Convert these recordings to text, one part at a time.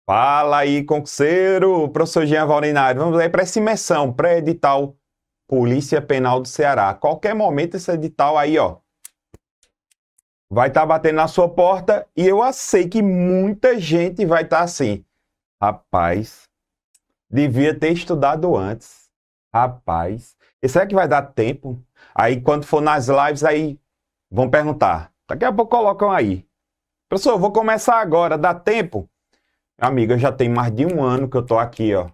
Fala aí, concurseiro! Professor Jean Valdenário, vamos aí para essa imersão pré-edital Polícia Penal do Ceará. A qualquer momento esse edital aí, ó, vai estar batendo na sua porta e eu sei que muita gente vai estar assim. Rapaz, devia ter estudado antes. Rapaz, e será que vai dar tempo? Aí quando for nas lives aí, vão perguntar. Daqui a pouco colocam aí. Professor, eu vou começar agora, dá tempo? Amiga, já tem mais de um ano que eu tô aqui, ó,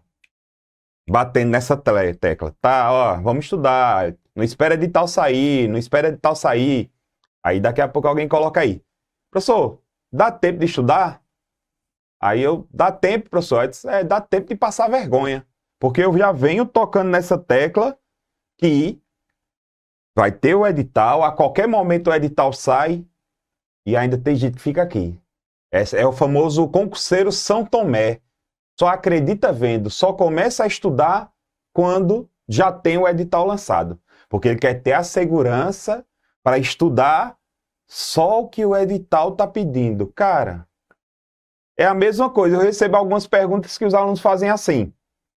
batendo nessa tecla. Tá, ó, vamos estudar. Não espera edital sair, não espera edital sair. Aí daqui a pouco alguém coloca aí. Professor, dá tempo de estudar? Aí dá tempo, professor. Dá tempo de passar vergonha. Porque eu já venho tocando nessa tecla que vai ter o edital, a qualquer momento o edital sai e ainda tem gente que fica aqui. Esse é o famoso concurseiro São Tomé. Só acredita vendo, só começa a estudar quando já tem o edital lançado. Porque ele quer ter a segurança para estudar só o que o edital está pedindo. Cara, é a mesma coisa. Eu recebo algumas perguntas que os alunos fazem assim.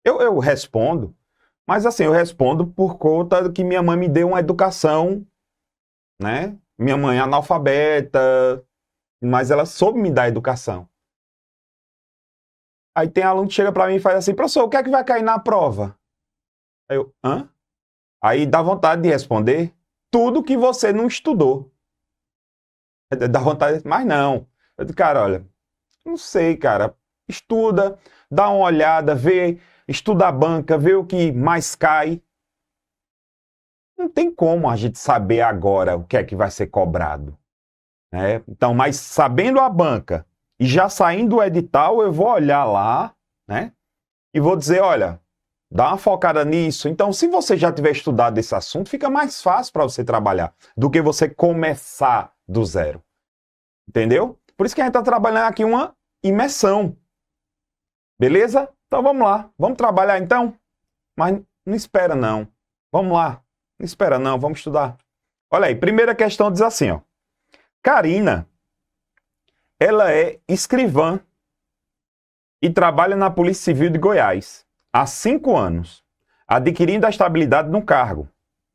Eu respondo, mas assim, eu respondo por conta que minha mãe me deu uma educação, né? Minha mãe é analfabeta, mas ela soube me dar educação. Aí tem aluno que chega para mim e faz assim, professor, o que é que vai cair na prova? Aí eu, hã? Aí dá vontade de responder tudo que você não estudou. Dá vontade de... Mas não. Eu digo, cara, olha, não sei, cara. Estuda, dá uma olhada, vê, estuda a banca, vê o que mais cai. Não tem como a gente saber agora o que é que vai ser cobrado. Então, mas sabendo a banca e já saindo o edital, eu vou olhar lá, né? E vou dizer, olha, dá uma focada nisso. Então, se você já tiver estudado esse assunto, fica mais fácil para você trabalhar do que você começar do zero. Entendeu? Por isso que a gente está trabalhando aqui uma imersão. Beleza? Então, vamos lá. Vamos trabalhar, então? Mas não espera, não. Vamos lá. Não espera, não. Vamos estudar. Olha aí, primeira questão diz assim, ó. Karina, ela é escrivã e trabalha na Polícia Civil de Goiás há 5 anos, adquirindo a estabilidade no cargo.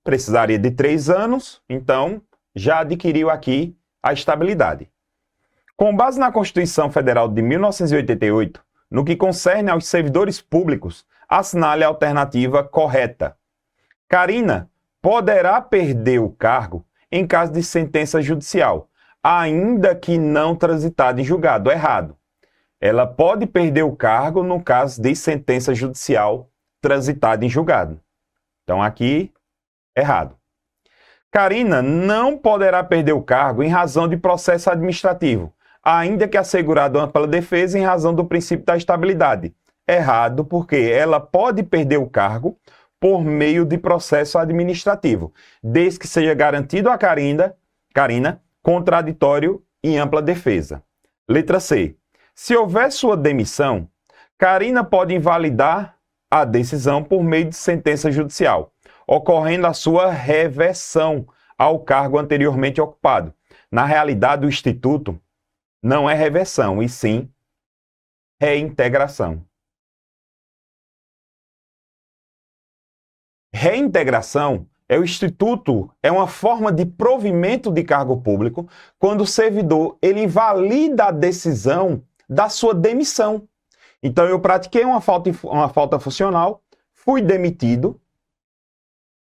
Precisaria de 3 anos, então já adquiriu aqui a estabilidade. Com base na Constituição Federal de 1988, no que concerne aos servidores públicos, assinale a alternativa correta. Karina poderá perder o cargo em caso de sentença judicial, ainda que não transitada em julgado. Errado. Ela pode perder o cargo no caso de sentença judicial transitada em julgado. Então aqui, errado. Karina não poderá perder o cargo em razão de processo administrativo, ainda que assegurado ampla defesa em razão do princípio da estabilidade. Errado, porque ela pode perder o cargo por meio de processo administrativo, desde que seja garantido a Karina contraditório em ampla defesa. Letra C. Se houver sua demissão, Karina pode invalidar a decisão por meio de sentença judicial, ocorrendo a sua reversão ao cargo anteriormente ocupado. Na realidade, o Instituto não é reversão, e sim reintegração. Reintegração o instituto é uma forma de provimento de cargo público quando o servidor ele invalida a decisão da sua demissão. Então, eu pratiquei uma falta funcional, fui demitido.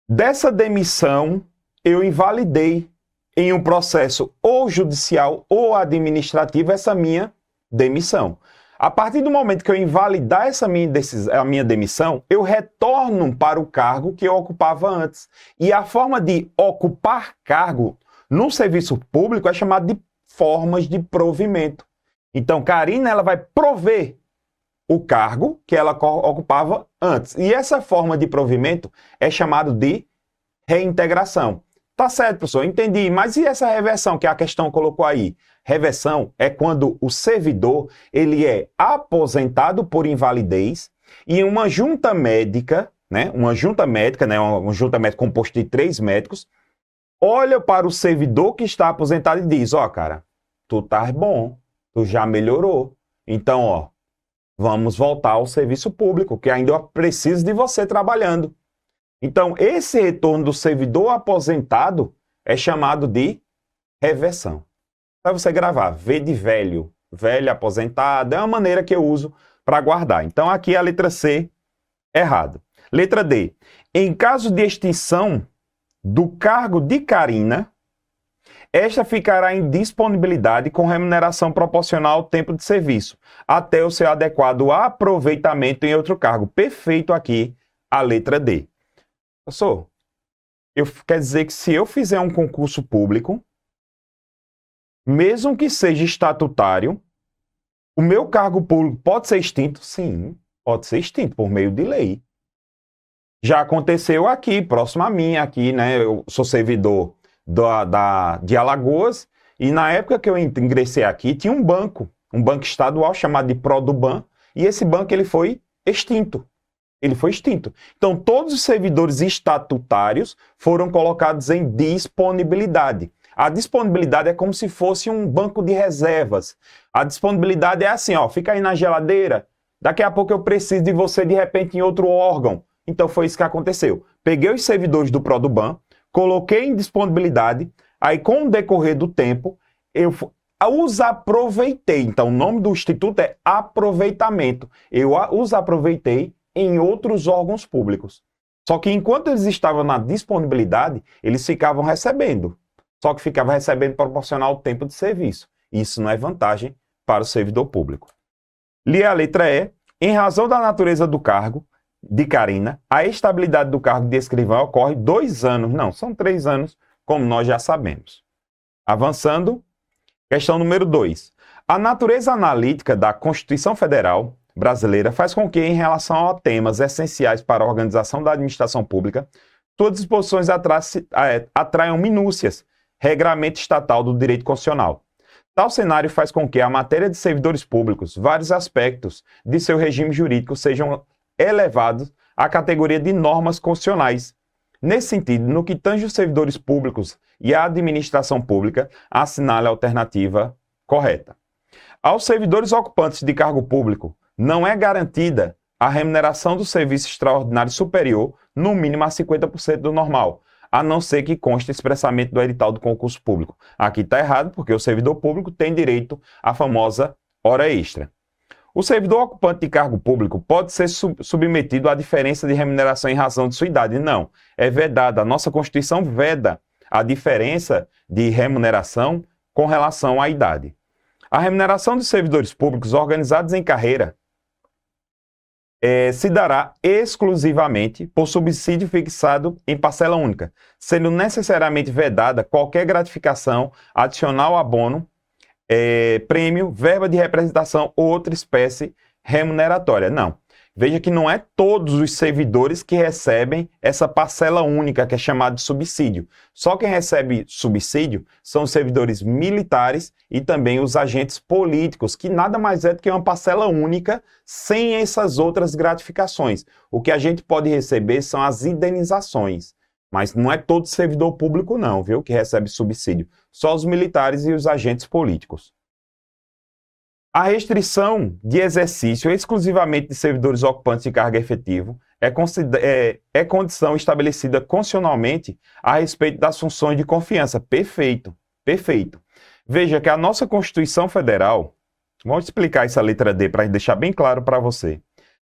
Dessa demissão, eu invalidei em um processo ou judicial ou administrativo essa minha demissão. A partir do momento que eu invalidar a minha demissão, eu retorno para o cargo que eu ocupava antes. E a forma de ocupar cargo no serviço público é chamada de formas de provimento. Então, Karina ela vai prover o cargo que ela ocupava antes. E essa forma de provimento é chamada de reintegração. Tá certo, professor, entendi. Mas e essa reversão que a questão colocou aí? Reversão é quando o servidor ele é aposentado por invalidez e uma junta médica, né, uma junta médica composta de 3 médicos, olha para o servidor que está aposentado e diz, ó, cara, tu tá bom, tu já melhorou. Então, ó, vamos voltar ao serviço público, que ainda preciso de você trabalhando. Então, esse retorno do servidor aposentado é chamado de reversão. Para você gravar, V de velho, velho aposentado, é uma maneira que eu uso para guardar. Então, aqui a letra C, errado. Letra D. Em caso de extinção do cargo de Karina, esta ficará em disponibilidade com remuneração proporcional ao tempo de serviço, até o seu adequado aproveitamento em outro cargo. Perfeito aqui a letra D. Professor, quer dizer que se eu fizer um concurso público, mesmo que seja estatutário, o meu cargo público pode ser extinto? Sim, pode ser extinto por meio de lei. Já aconteceu aqui, próximo a mim, aqui, né? Eu sou servidor de Alagoas, e na época que eu ingressei aqui, tinha um banco estadual chamado de Produban, e esse banco ele foi extinto. Então, todos os servidores estatutários foram colocados em disponibilidade. A disponibilidade é como se fosse um banco de reservas. A disponibilidade é assim, ó, fica aí na geladeira, daqui a pouco eu preciso de você de repente em outro órgão. Então, foi isso que aconteceu. Peguei os servidores do Produban, coloquei em disponibilidade, aí com o decorrer do tempo, eu os aproveitei. Então, o nome do instituto é aproveitamento. Eu os aproveitei em outros órgãos públicos. Só que enquanto eles estavam na disponibilidade, eles ficavam recebendo. Só que ficava recebendo proporcional ao tempo de serviço. Isso não é vantagem para o servidor público. Li a letra E. Em razão da natureza do cargo de Karina, a estabilidade do cargo de escrivão ocorre 2 anos. Não, são 3 anos, como nós já sabemos. Avançando, questão número 2. A natureza analítica da Constituição Federal brasileira faz com que, em relação a temas essenciais para a organização da administração pública, suas disposições atraiam minúcias, regramento estatal do direito constitucional. Tal cenário faz com que a matéria de servidores públicos, vários aspectos de seu regime jurídico sejam elevados à categoria de normas constitucionais. Nesse sentido, no que tange os servidores públicos e a administração pública, assinale a alternativa correta. Aos servidores ocupantes de cargo público, não é garantida a remuneração do serviço extraordinário superior, no mínimo a 50% do normal, a não ser que conste expressamente do edital do concurso público. Aqui está errado, porque o servidor público tem direito à famosa hora extra. O servidor ocupante de cargo público pode ser submetido à diferença de remuneração em razão de sua idade. Não, é vedada. A nossa Constituição veda a diferença de remuneração com relação à idade. A remuneração dos servidores públicos organizados em carreira se dará exclusivamente por subsídio fixado em parcela única, sendo necessariamente vedada qualquer gratificação adicional abono, prêmio, verba de representação ou outra espécie remuneratória. Não. Veja que não é todos os servidores que recebem essa parcela única, que é chamada de subsídio. Só quem recebe subsídio são os servidores militares e também os agentes políticos, que nada mais é do que uma parcela única sem essas outras gratificações. O que a gente pode receber são as indenizações. Mas não é todo servidor público não, viu, que recebe subsídio. Só os militares e os agentes políticos. A restrição de exercício exclusivamente de servidores ocupantes de cargo efetivo é condição estabelecida constitucionalmente a respeito das funções de confiança. Perfeito, perfeito. Veja que a nossa Constituição Federal, vamos explicar essa letra D para deixar bem claro para você.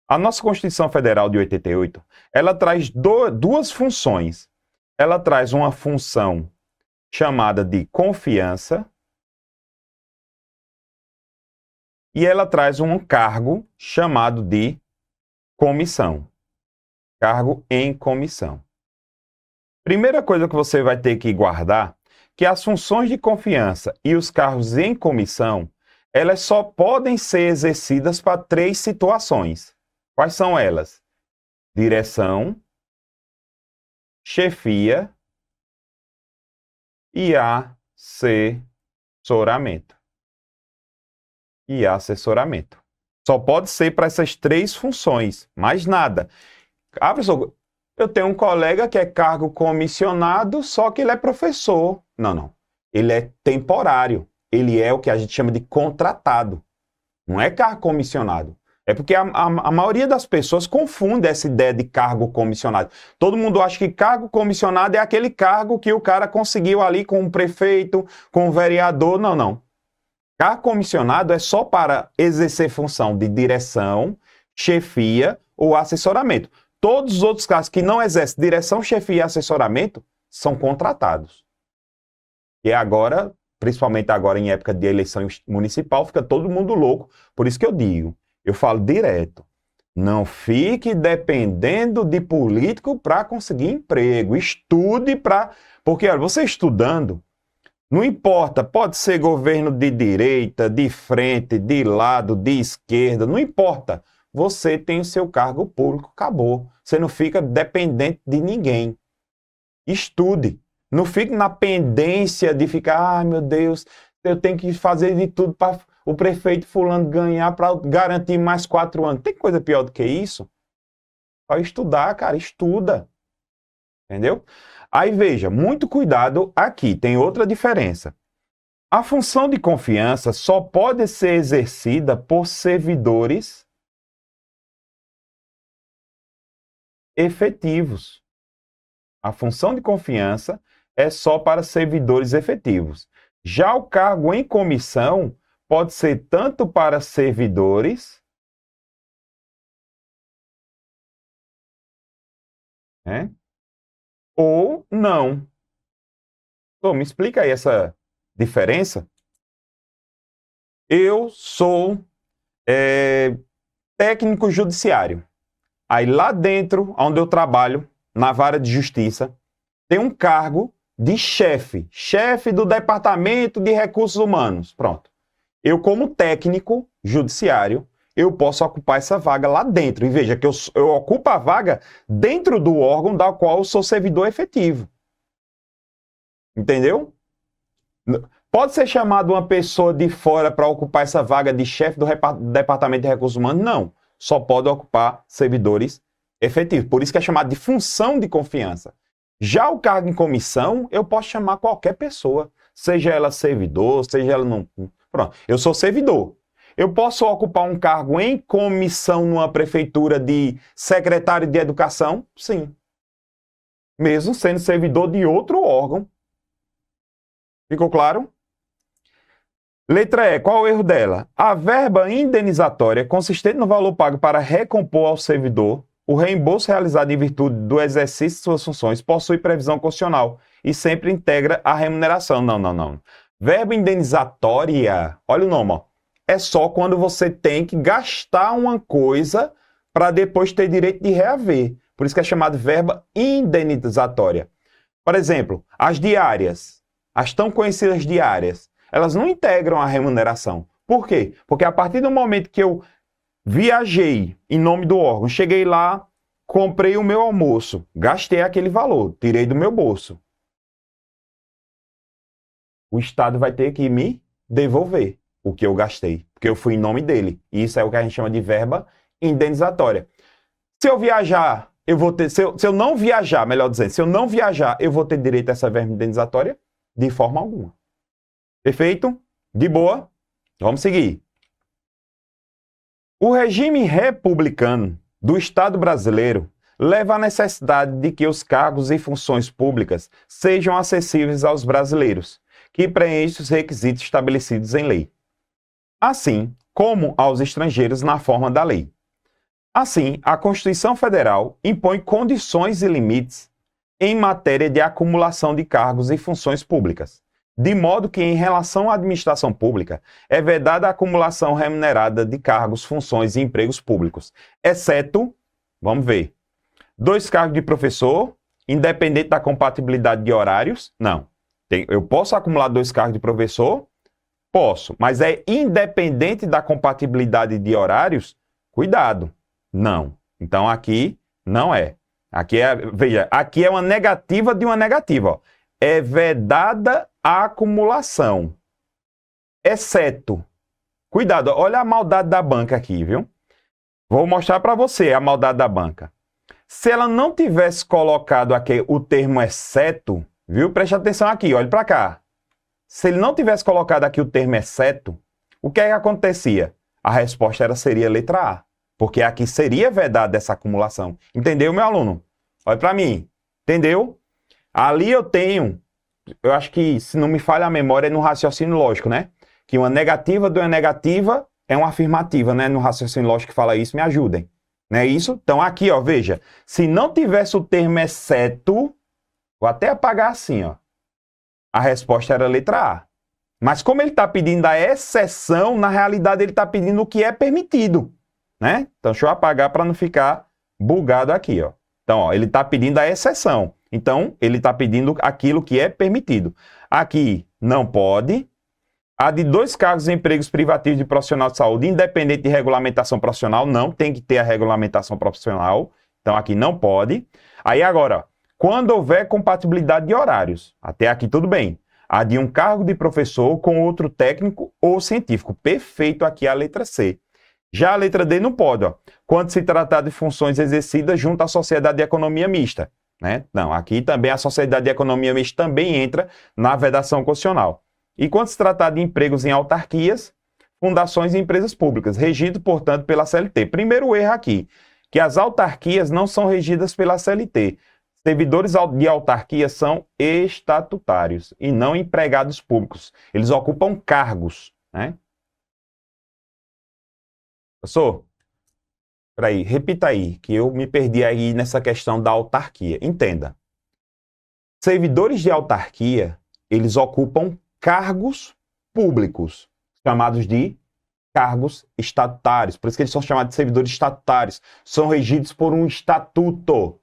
A nossa Constituição Federal de 88, ela traz duas funções. Ela traz uma função chamada de confiança, e ela traz um cargo chamado de comissão. Cargo em comissão. Primeira coisa que você vai ter que guardar, que as funções de confiança e os cargos em comissão, elas só podem ser exercidas para 3 situações. Quais são elas? Direção, chefia e assessoramento. E assessoramento. Só pode ser para essas 3 funções, mais nada. Ah, professor, eu tenho um colega que é cargo comissionado, só que ele é professor. Não, não. Ele é temporário. Ele é o que a gente chama de contratado. Não é cargo comissionado. É porque a maioria das pessoas confunde essa ideia de cargo comissionado. Todo mundo acha que cargo comissionado é aquele cargo que o cara conseguiu ali com o prefeito, com o vereador. Não, não. Cargo comissionado é só para exercer função de direção, chefia ou assessoramento. Todos os outros casos que não exercem direção, chefia e assessoramento são contratados. E agora, principalmente agora em época de eleição municipal, fica todo mundo louco. Por isso que eu digo, eu falo direto, não fique dependendo de político para conseguir emprego. Estude para... Porque, olha, você estudando, não importa, pode ser governo de direita, de frente, de lado, de esquerda, não importa. Você tem o seu cargo público, acabou. Você não fica dependente de ninguém. Estude. Não fique na pendência de ficar, ai meu Deus, eu tenho que fazer de tudo para o prefeito fulano ganhar para garantir mais 4 anos. Tem coisa pior do que isso? Só estudar, cara, estuda. Entendeu? Aí veja, muito cuidado aqui, tem outra diferença. A função de confiança só pode ser exercida por servidores efetivos. A função de confiança é só para servidores efetivos. Já o cargo em comissão pode ser tanto para servidores, né, ou não. Então, me explica aí essa diferença. Eu sou técnico judiciário. Aí lá dentro, onde eu trabalho, na vara de justiça, tem um cargo de chefe do departamento de recursos humanos. Pronto. Eu, como técnico judiciário, eu posso ocupar essa vaga lá dentro. E veja que eu ocupo a vaga dentro do órgão da qual eu sou servidor efetivo. Entendeu? Pode ser chamado uma pessoa de fora para ocupar essa vaga de chefe do departamento de recursos humanos? Não. Só pode ocupar servidores efetivos. Por isso que é chamado de função de confiança. Já o cargo em comissão, eu posso chamar qualquer pessoa. Seja ela servidor, seja ela não... Pronto, eu sou servidor. Eu posso ocupar um cargo em comissão numa prefeitura de secretário de educação? Sim. Mesmo sendo servidor de outro órgão. Ficou claro? Letra E, qual o erro dela? A verba indenizatória consistente no valor pago para recompor ao servidor o reembolso realizado em virtude do exercício de suas funções possui previsão constitucional e sempre integra a remuneração. Não, não, não. Verba indenizatória, olha o nome, ó, é só quando você tem que gastar uma coisa para depois ter direito de reaver. Por isso que é chamado verba indenizatória. Por exemplo, as diárias, as tão conhecidas diárias, elas não integram a remuneração. Por quê? Porque a partir do momento que eu viajei em nome do órgão, cheguei lá, comprei o meu almoço, gastei aquele valor, tirei do meu bolso. O Estado vai ter que me devolver o que eu gastei, porque eu fui em nome dele. E isso é o que a gente chama de verba indenizatória. Se eu viajar, eu vou ter... Se eu não viajar, melhor dizendo, se eu não viajar, eu vou ter direito a essa verba indenizatória? De forma alguma. Perfeito? De boa? Vamos seguir. O regime republicano do Estado brasileiro leva à necessidade de que os cargos e funções públicas sejam acessíveis aos brasileiros, que preenchem os requisitos estabelecidos em lei, assim como aos estrangeiros na forma da lei. Assim, a Constituição Federal impõe condições e limites em matéria de acumulação de cargos e funções públicas, de modo que, em relação à administração pública, é vedada a acumulação remunerada de cargos, funções e empregos públicos, exceto, vamos ver, 2 cargos de professor, independente da compatibilidade de horários? Não. Eu posso acumular 2 cargos de professor? Posso, mas é independente da compatibilidade de horários? Cuidado, não. Então aqui não é. Aqui é, veja, aqui é uma negativa de uma negativa, ó. é vedada a acumulação, exceto, cuidado, olha a maldade da banca aqui, viu? Vou mostrar para você a maldade da banca. Se ela não tivesse colocado aqui o termo exceto, viu? Preste atenção aqui, olhe para cá. Se ele não tivesse colocado aqui o termo exceto, o que é que acontecia? A resposta seria a letra A, porque aqui seria vedada essa acumulação. Entendeu, meu aluno? Olha para mim. Entendeu? Ali eu acho que, se não me falha a memória, é no raciocínio lógico, né? Que uma negativa de uma negativa é uma afirmativa, né? No raciocínio lógico que fala isso, me ajudem. Não é isso? Então aqui, ó, veja. Se não tivesse o termo exceto, vou até apagar assim, ó. A resposta era a letra A. Mas como ele está pedindo a exceção, na realidade ele está pedindo o que é permitido, né? Então deixa eu apagar para não ficar bugado aqui, ó. Então, ó, ele está pedindo a exceção. Então, ele está pedindo aquilo que é permitido. Aqui, não pode. A de 2 cargos em empregos privativos de profissional de saúde, independente de regulamentação profissional, não tem que ter a regulamentação profissional. Então, aqui não pode. Aí, agora, quando houver compatibilidade de horários, até aqui tudo bem. A de um cargo de professor com outro técnico ou científico. Perfeito aqui a letra C. Já a letra D não pode, ó. Quando se tratar de funções exercidas junto à sociedade de economia mista, né? Não, aqui também a sociedade de economia mista também entra na vedação constitucional. E quando se tratar de empregos em autarquias, fundações e empresas públicas, regido, portanto, pela CLT. Primeiro erro aqui, que as autarquias não são regidas pela CLT. Servidores de autarquia são estatutários e não empregados públicos. Eles ocupam cargos, né? Professor, peraí, repita aí, que eu me perdi aí nessa questão da autarquia. Entenda. Servidores de autarquia, eles ocupam cargos públicos, chamados de cargos estatutários. Por isso que eles são chamados de servidores estatutários. São regidos por um estatuto.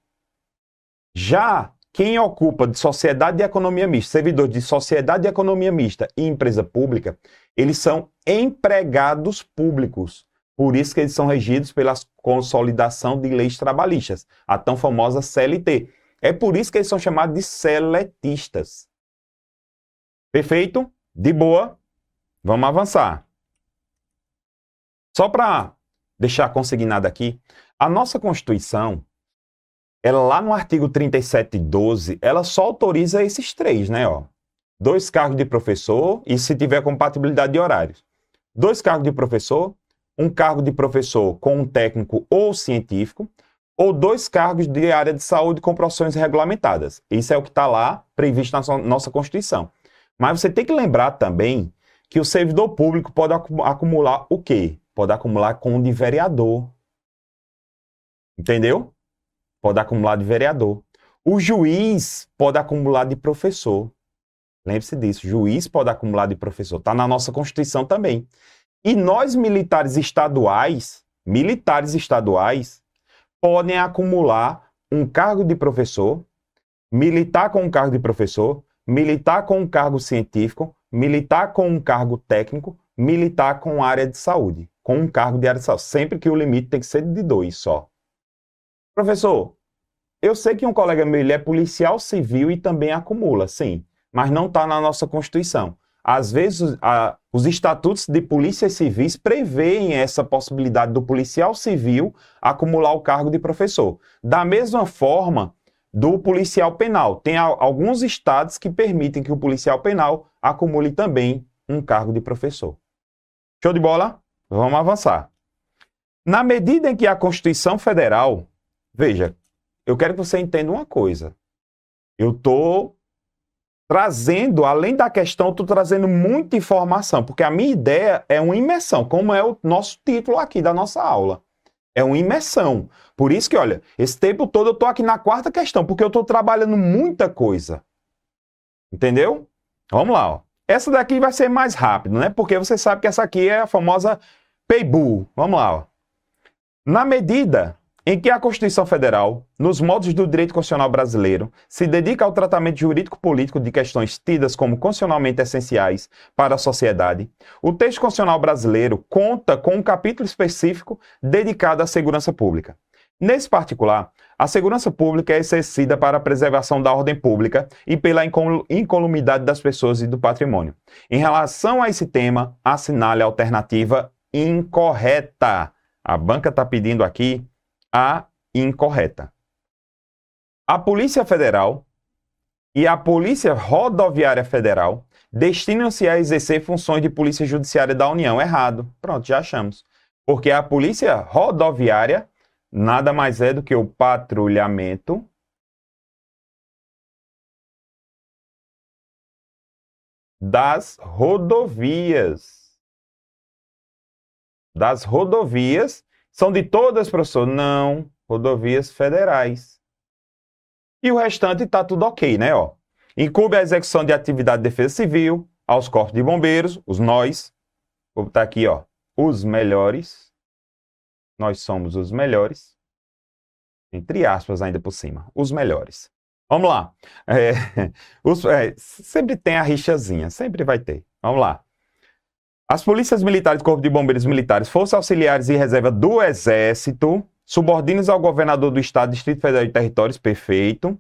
Já quem ocupa de sociedade de economia mista, servidor de sociedade de economia mista e empresa pública, eles são empregados públicos. Por isso que eles são regidos pela consolidação de leis trabalhistas, a tão famosa CLT. É por isso que eles são chamados de seletistas. Perfeito? De boa? Vamos avançar. Só para deixar consignado aqui, a nossa Constituição, ela lá no artigo 37.12, ela só autoriza esses 3, né? Ó. 2 cargos de professor e se tiver compatibilidade de horários. 2 cargos de professor, 1 cargo de professor com um técnico ou científico, ou 2 cargos de área de saúde com profissões regulamentadas. Isso é o que está lá previsto na nossa Constituição. Mas você tem que lembrar também que o servidor público pode acumular o quê? Pode acumular com de vereador. Entendeu? Pode acumular de vereador. O juiz pode acumular de professor. Lembre-se disso, juiz pode acumular de professor. Está na nossa Constituição também. E nós, militares estaduais, podem acumular um cargo de professor, militar com um cargo de professor, militar com um cargo científico, militar com um cargo técnico, militar com área de saúde, com um cargo de área de saúde, sempre que o limite tem que ser de 2 só. Professor, eu sei que um colega meu ele é policial civil e também acumula, sim, mas não está na nossa Constituição. Às vezes, os estatutos de polícias civis preveem essa possibilidade do policial civil acumular o cargo de professor. Da mesma forma, do policial penal. Tem alguns estados que permitem que o policial penal acumule também um cargo de professor. Show de bola? Vamos avançar. Na medida em que a Constituição Federal... Veja, eu quero que você entenda uma coisa. Eu estou trazendo, além da questão, estou trazendo muita informação, porque a minha ideia é uma imersão, como é o nosso título aqui da nossa aula. É uma imersão. Por isso que, olha, esse tempo todo eu estou aqui na 4ª questão, porque eu estou trabalhando muita coisa. Entendeu? Vamos lá, ó. Essa daqui vai ser mais rápido, né? Porque você sabe que essa aqui é a famosa Peibu. Vamos lá, ó. Na medida em que a Constituição Federal, nos modos do direito constitucional brasileiro, se dedica ao tratamento jurídico-político de questões tidas como constitucionalmente essenciais para a sociedade, o texto constitucional brasileiro conta com um capítulo específico dedicado à segurança pública. Nesse particular, a segurança pública é exercida para a preservação da ordem pública e pela incolumidade das pessoas e do patrimônio. Em relação a esse tema, assinale a alternativa incorreta. A banca está pedindo aqui a incorreta. A Polícia Federal e a Polícia Rodoviária Federal destinam-se a exercer funções de Polícia Judiciária da União. Errado. Pronto, já achamos. Porque a Polícia Rodoviária nada mais é do que o patrulhamento das rodovias. Das rodovias. São de todas, professor? Não. Rodovias federais. E o restante está tudo ok, né? Ó. Incumbe a execução de atividade de defesa civil, aos corpos de bombeiros, os nós. Vou botar aqui, ó. Os melhores. Nós somos os melhores. Entre aspas, ainda por cima. Os melhores. Vamos lá. Sempre tem a rixazinha. Sempre vai ter. Vamos lá. As polícias militares, corpo de bombeiros militares, forças auxiliares e reserva do Exército, subordinados ao governador do Estado, Distrito Federal e Territórios, perfeito.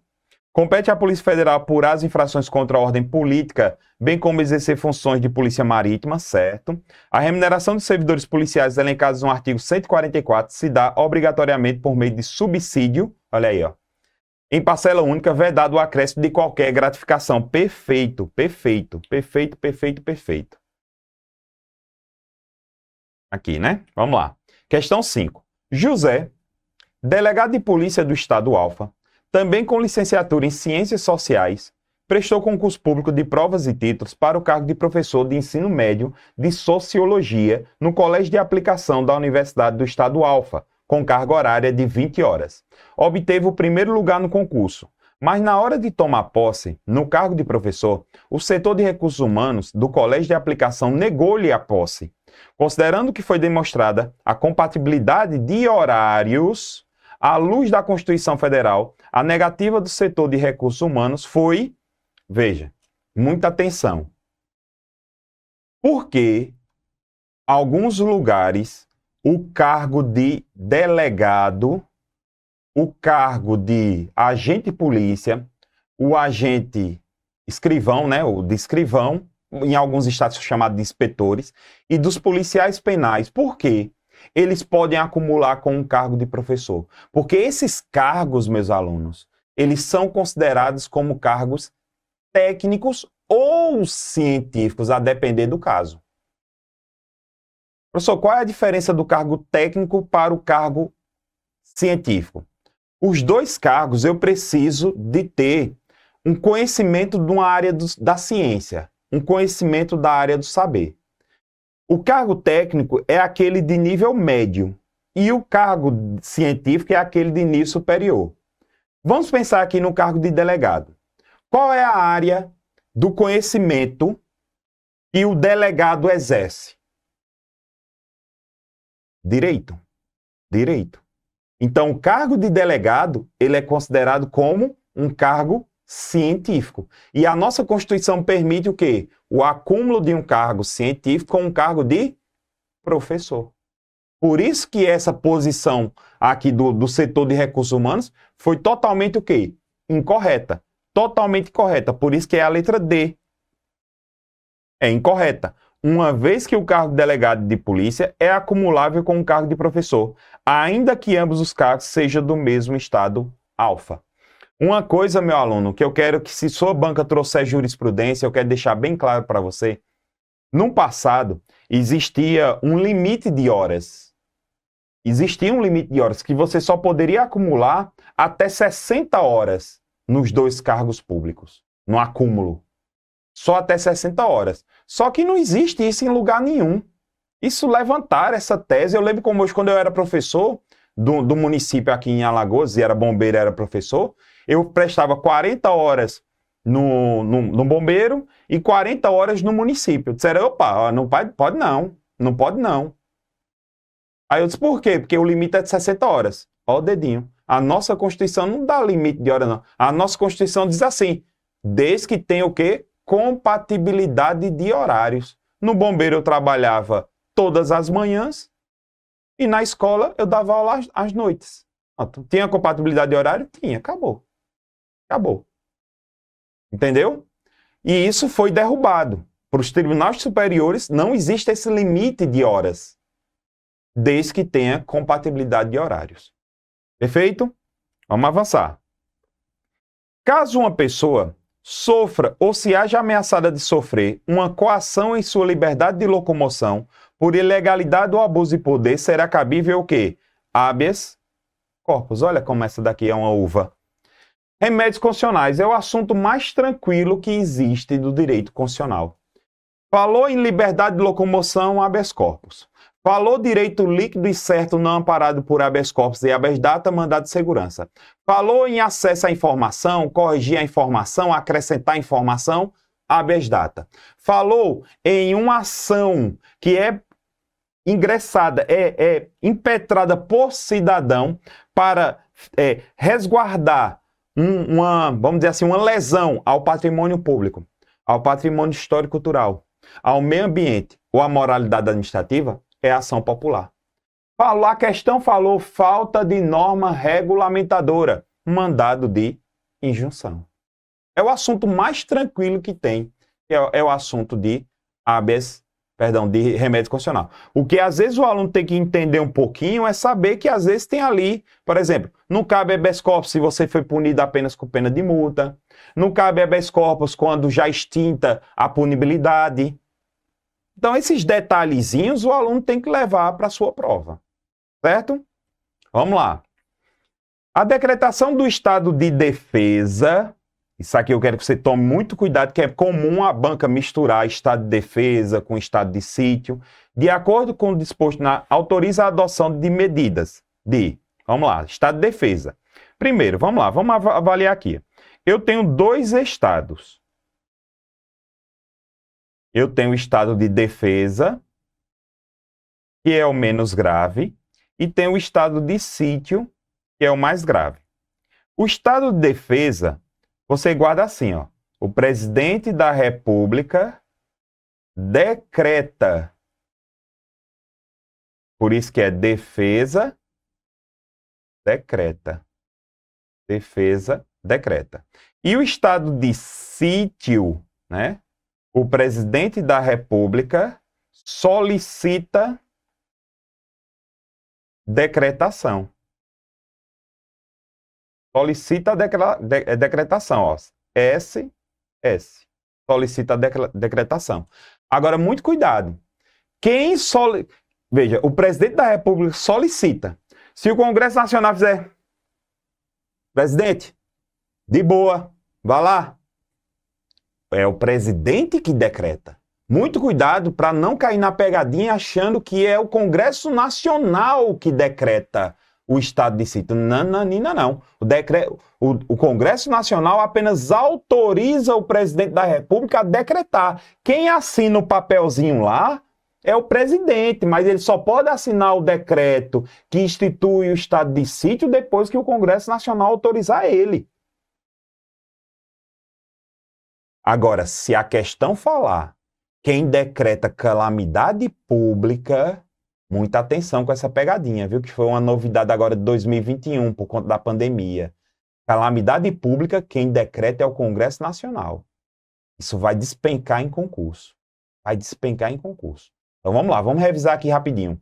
Compete à Polícia Federal apurar as infrações contra a ordem política, bem como exercer funções de polícia marítima, certo? A remuneração dos servidores policiais elencados no artigo 144 se dá obrigatoriamente por meio de subsídio, olha aí, ó, em parcela única, vedado o acréscimo de qualquer gratificação. Perfeito, perfeito, perfeito, perfeito, perfeito. Aqui, né? Vamos lá. Questão 5. José, delegado de polícia do Estado Alfa, também com licenciatura em Ciências Sociais, prestou concurso público de provas e títulos para o cargo de professor de ensino médio de Sociologia no Colégio de Aplicação da Universidade do Estado Alfa, com carga horária de 20 horas. Obteve o primeiro lugar no concurso, mas na hora de tomar posse, no cargo de professor, o setor de recursos humanos do Colégio de Aplicação negou-lhe a posse. Considerando que foi demonstrada a compatibilidade de horários, à luz da Constituição Federal, a negativa do setor de recursos humanos foi, veja, muita atenção, porque alguns lugares o cargo de delegado, o cargo de agente de polícia, o agente escrivão, né, o de escrivão, em alguns estados chamado de inspetores, e dos policiais penais. Por quê? Eles podem acumular com um cargo de professor. Porque esses cargos, meus alunos, eles são considerados como cargos técnicos ou científicos, a depender do caso. Professor, qual é a diferença do cargo técnico para o cargo científico? Os dois cargos eu preciso de ter um conhecimento de uma área da ciência, um conhecimento da área do saber. O cargo técnico é aquele de nível médio e o cargo científico é aquele de nível superior. Vamos pensar aqui no cargo de delegado. Qual é a área do conhecimento que o delegado exerce? Direito. Direito. Então, o cargo de delegado, ele é considerado como um cargo científico. E a nossa Constituição permite o quê? O acúmulo de um cargo científico com um cargo de professor. Por isso que essa posição aqui do setor de recursos humanos foi totalmente o quê? Incorreta. Totalmente incorreta. Por isso que é a letra D. É incorreta. Uma vez que o cargo de delegado de polícia é acumulável com o cargo de professor, ainda que ambos os cargos sejam do mesmo estado alfa. Uma coisa, meu aluno, que eu quero que, se sua banca trouxer jurisprudência, eu quero deixar bem claro para você. No passado, existia um limite de horas. Existia um limite de horas que você só poderia acumular até 60 horas nos dois cargos públicos, no acúmulo. Só até 60 horas. Só que não existe isso em lugar nenhum. Isso levantaram essa tese. Eu lembro como hoje, quando eu era professor do município aqui em Alagoas, e era bombeiro, era professor, eu prestava 40 horas no bombeiro e 40 horas no município. Disseram, opa, não pode não, não pode não. Aí eu disse, por quê? Porque o limite é de 60 horas. Ó o dedinho. A nossa Constituição não dá limite de hora, não. A nossa Constituição diz assim, desde que tenha o quê? Compatibilidade de horários. No bombeiro eu trabalhava todas as manhãs e na escola eu dava aula às noites. Pronto. Tinha compatibilidade de horário? Tinha, acabou. Acabou. Entendeu? E isso foi derrubado. Para os tribunais superiores, não existe esse limite de horas, desde que tenha compatibilidade de horários. Perfeito? Vamos avançar. Caso uma pessoa sofra ou se haja ameaçada de sofrer uma coação em sua liberdade de locomoção por ilegalidade ou abuso de poder, será cabível o quê? Habeas corpus. Olha como essa daqui é uma uva. Remédios constitucionais é o assunto mais tranquilo que existe do direito constitucional. Falou em liberdade de locomoção, habeas corpus. Falou direito líquido e certo não amparado por habeas corpus e habeas data, mandado de segurança. Falou em acesso à informação, corrigir a informação, acrescentar informação, habeas data. Falou em uma ação que é ingressada, impetrada por cidadão para resguardar vamos dizer assim, uma lesão ao patrimônio público, ao patrimônio histórico-cultural, ao meio ambiente ou à moralidade administrativa, é ação popular. A questão falou falta de norma regulamentadora, mandado de injunção. É o assunto mais tranquilo que tem, é o assunto de de remédio constitucional. O que às vezes o aluno tem que entender um pouquinho é saber que às vezes tem ali, por exemplo, não cabe habeas corpus se você foi punido apenas com pena de multa, não cabe habeas corpus quando já extinta a punibilidade. Então esses detalhezinhos o aluno tem que levar para a sua prova, certo? Vamos lá. A decretação do estado de defesa. Isso aqui eu quero que você tome muito cuidado, que é comum a banca misturar estado de defesa com estado de sítio. De acordo com o disposto autoriza a adoção de medidas vamos lá, estado de defesa. Primeiro, vamos avaliar aqui. Eu tenho dois estados. Eu tenho o estado de defesa, que é o menos grave, e tenho o estado de sítio, que é o mais grave. O estado de defesa, você guarda assim, ó. O presidente da República decreta. Por isso que é defesa, decreta. Defesa, decreta. E o estado de sítio, né? O presidente da República solicita decretação. Solicita decretação, ó. S. Solicita decretação. Agora, muito cuidado. Veja, o presidente da República solicita. Se o Congresso Nacional fizer, presidente, de boa, vá lá. É o presidente que decreta. Muito cuidado para não cair na pegadinha achando que é o Congresso Nacional que decreta o estado de sítio. Não. O Congresso Nacional apenas autoriza o presidente da República a decretar. Quem assina o papelzinho lá é o presidente, mas ele só pode assinar o decreto que institui o estado de sítio depois que o Congresso Nacional autorizar ele. Agora, se a questão falar quem decreta calamidade pública, muita atenção com essa pegadinha, viu? Que foi uma novidade agora de 2021, por conta da pandemia. Calamidade pública, quem decreta é o Congresso Nacional. Isso vai despencar em concurso. Vai despencar em concurso. Então vamos lá, vamos revisar aqui rapidinho.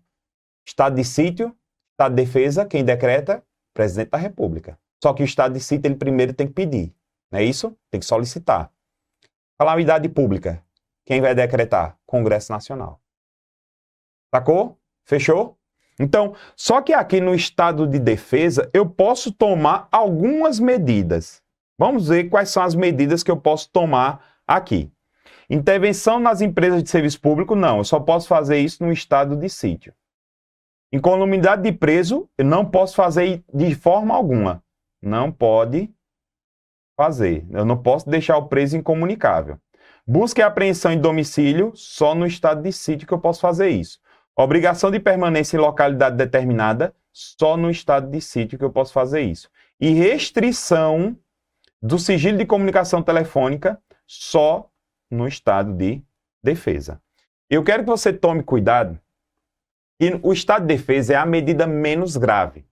Estado de sítio, estado de defesa, quem decreta? Presidente da República. Só que o estado de sítio, ele primeiro tem que pedir. Não é isso? Tem que solicitar. Calamidade pública, quem vai decretar? Congresso Nacional. Sacou? Fechou? Então, só que aqui no estado de defesa, eu posso tomar algumas medidas. Vamos ver quais são as medidas que eu posso tomar aqui. Intervenção nas empresas de serviço público, não. Eu só posso fazer isso no estado de sítio. Incolumidade de preso, eu não posso fazer de forma alguma. Não pode fazer. Eu não posso deixar o preso incomunicável. Busca e apreensão em domicílio, só no estado de sítio que eu posso fazer isso. Obrigação de permanência em localidade determinada, só no estado de sítio que eu posso fazer isso. E restrição do sigilo de comunicação telefônica, só no estado de defesa. Eu quero que você tome cuidado, e o estado de defesa é a medida menos grave.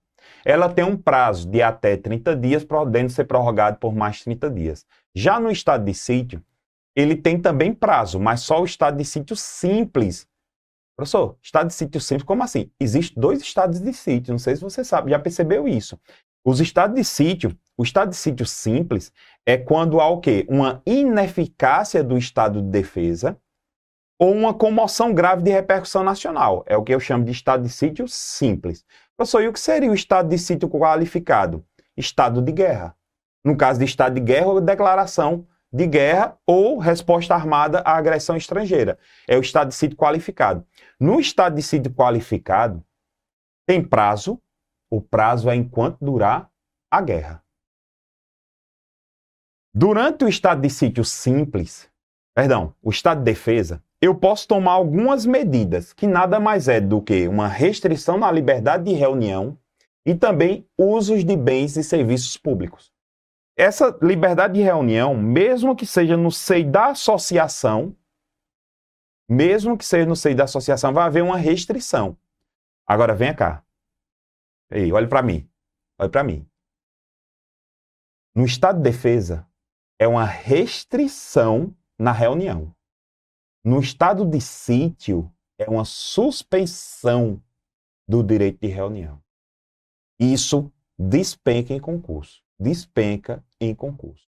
ela tem um prazo de até 30 dias, podendo ser prorrogado por mais 30 dias. Já no estado de sítio, ele tem também prazo, mas só o estado de sítio simples. Professor, estado de sítio simples, como assim? Existem 2 estados de sítio, não sei se você sabe, já percebeu isso. Os estados de sítio, o estado de sítio simples é quando há o quê? Uma ineficácia do estado de defesa ou uma comoção grave de repercussão nacional. É o que eu chamo de estado de sítio simples. Professor, e o que seria o estado de sítio qualificado? Estado de guerra. No caso de estado de guerra, ou declaração de guerra ou resposta armada à agressão estrangeira. É o estado de sítio qualificado. No estado de sítio qualificado, tem prazo. O prazo é enquanto durar a guerra. Durante o estado de sítio simples, o estado de defesa, eu posso tomar algumas medidas, que nada mais é do que uma restrição na liberdade de reunião e também usos de bens e serviços públicos. Essa liberdade de reunião, mesmo que seja no seio da associação, vai haver uma restrição. Agora, venha cá. Ei, olha para mim. Olha para mim. No estado de defesa, é uma restrição na reunião. No estado de sítio, é uma suspensão do direito de reunião. Isso despenca em concurso. Despenca em concurso.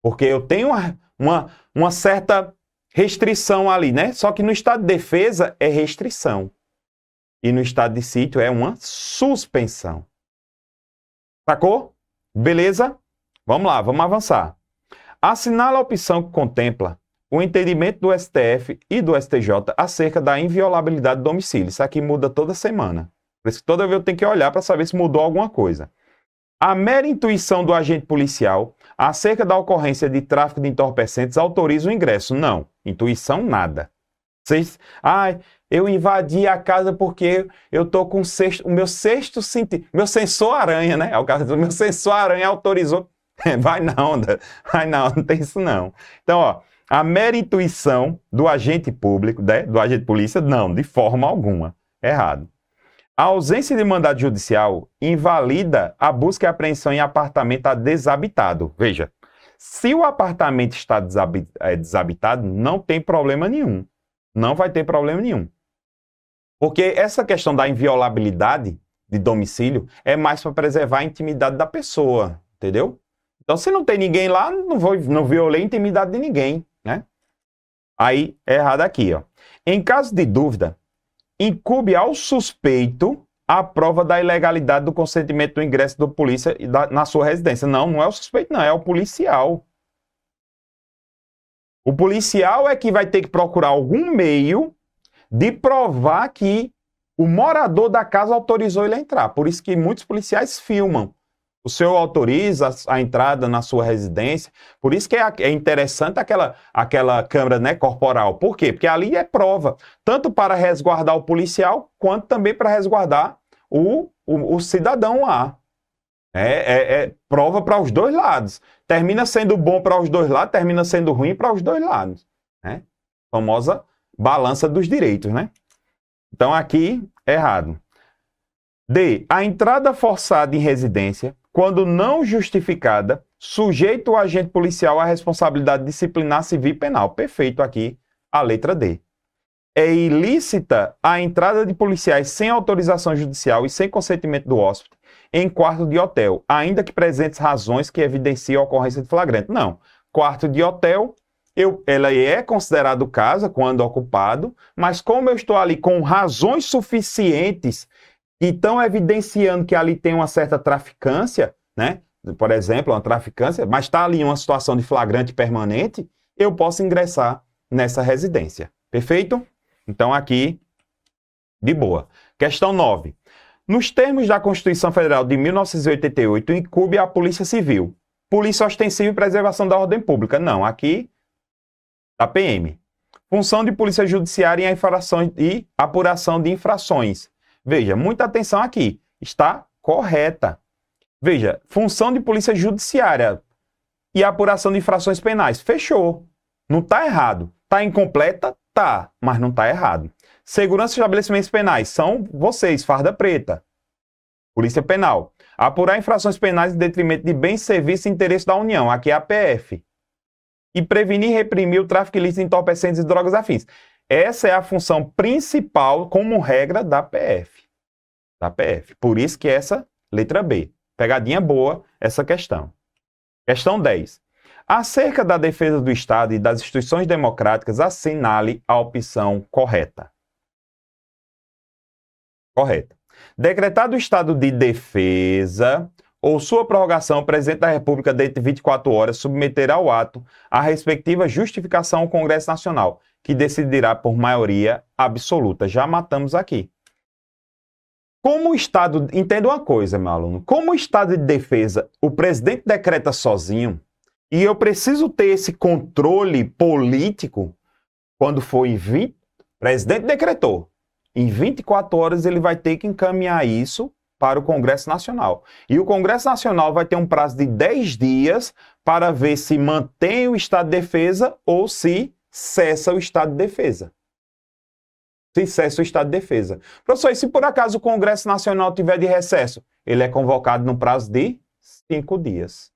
Porque eu tenho uma certa restrição ali, né? Só que no estado de defesa é restrição. E no estado de sítio é uma suspensão. Sacou? Beleza? Vamos lá, vamos avançar. Assinala a opção que contempla o entendimento do STF e do STJ acerca da inviolabilidade do domicílio. Isso aqui muda toda semana. Por isso que toda vez eu tenho que olhar para saber se mudou alguma coisa. A mera intuição do agente policial acerca da ocorrência de tráfico de entorpecentes autoriza o ingresso. Não, intuição nada. Eu invadi a casa porque eu tô com o meu sexto sentido, meu sensor aranha, né? É o caso do meu sensor aranha autorizou. Vai não tem isso não. Então, ó, a mera intuição do agente público, né? Do agente de polícia, não, de forma alguma. Errado. A ausência de mandado judicial invalida a busca e apreensão em apartamento desabitado. Veja, se o apartamento está desabitado, não tem problema nenhum. Não vai ter problema nenhum. Porque essa questão da inviolabilidade de domicílio é mais para preservar a intimidade da pessoa, entendeu? Então, se não tem ninguém lá, não violei a intimidade de ninguém, né? Aí, é errado aqui, ó. Em caso de dúvida, incumbe ao suspeito a prova da ilegalidade do consentimento do ingresso do polícia na sua residência. Não é o suspeito, não, é o policial. O policial é que vai ter que procurar algum meio de provar que o morador da casa autorizou ele a entrar. Por isso que muitos policiais filmam. O senhor autoriza a entrada na sua residência. Por isso que é interessante aquela câmera, né, corporal. Por quê? Porque ali é prova, tanto para resguardar o policial, quanto também para resguardar o cidadão lá. É prova para os dois lados. Termina sendo bom para os dois lados, termina sendo ruim para os dois lados. Né? Famosa balança dos direitos, né? Então aqui, errado. D. A entrada forçada em residência, quando não justificada, sujeita o agente policial à responsabilidade disciplinar civil e penal. Perfeito aqui, a letra D. É ilícita a entrada de policiais sem autorização judicial e sem consentimento do hóspede em quarto de hotel, ainda que presentes razões que evidenciam a ocorrência de flagrante. Não. Quarto de hotel, ela é considerado casa quando ocupado, mas como eu estou ali com razões suficientes que estão evidenciando que ali tem uma certa traficância, né? Por exemplo, uma traficância, mas está ali uma situação de flagrante permanente, eu posso ingressar nessa residência. Perfeito? Então aqui, de boa. Questão 9. Nos termos da Constituição Federal de 1988, incumbe à Polícia Civil. Polícia Ostensiva e Preservação da Ordem Pública. Não, aqui, a PM. Função de Polícia Judiciária em infrações e apuração de infrações. Veja, muita atenção aqui. Está correta. Veja, função de Polícia Judiciária e apuração de infrações penais. Fechou. Não está errado. Está incompleta? Tá, mas não está errado. Segurança e estabelecimentos penais são vocês, farda preta. Polícia Penal. Apurar infrações penais em detrimento de bens, serviços e interesse da União. Aqui é a PF. E prevenir e reprimir o tráfico ilícito de entorpecentes e drogas afins. Essa é a função principal, como regra, da PF. Da PF. Por isso que essa letra B. Pegadinha boa essa questão. Questão 10. Acerca da defesa do Estado e das instituições democráticas, assinale a opção correta. Correta. Decretado o estado de defesa ou sua prorrogação, o presidente da República, dentro de 24 horas, submeterá ao ato a respectiva justificação ao Congresso Nacional, que decidirá por maioria absoluta. Já matamos aqui. Como o Estado... Entenda uma coisa, meu aluno. Como o estado de defesa, o presidente decreta sozinho, e eu preciso ter esse controle político, quando for em 20... O presidente decretou. Em 24 horas ele vai ter que encaminhar isso para o Congresso Nacional. E o Congresso Nacional vai ter um prazo de 10 dias para ver se mantém o estado de defesa ou se cessa o estado de defesa. Se cessa o estado de defesa. Professor, e se por acaso o Congresso Nacional tiver de recesso? Ele é convocado no prazo de 5 dias.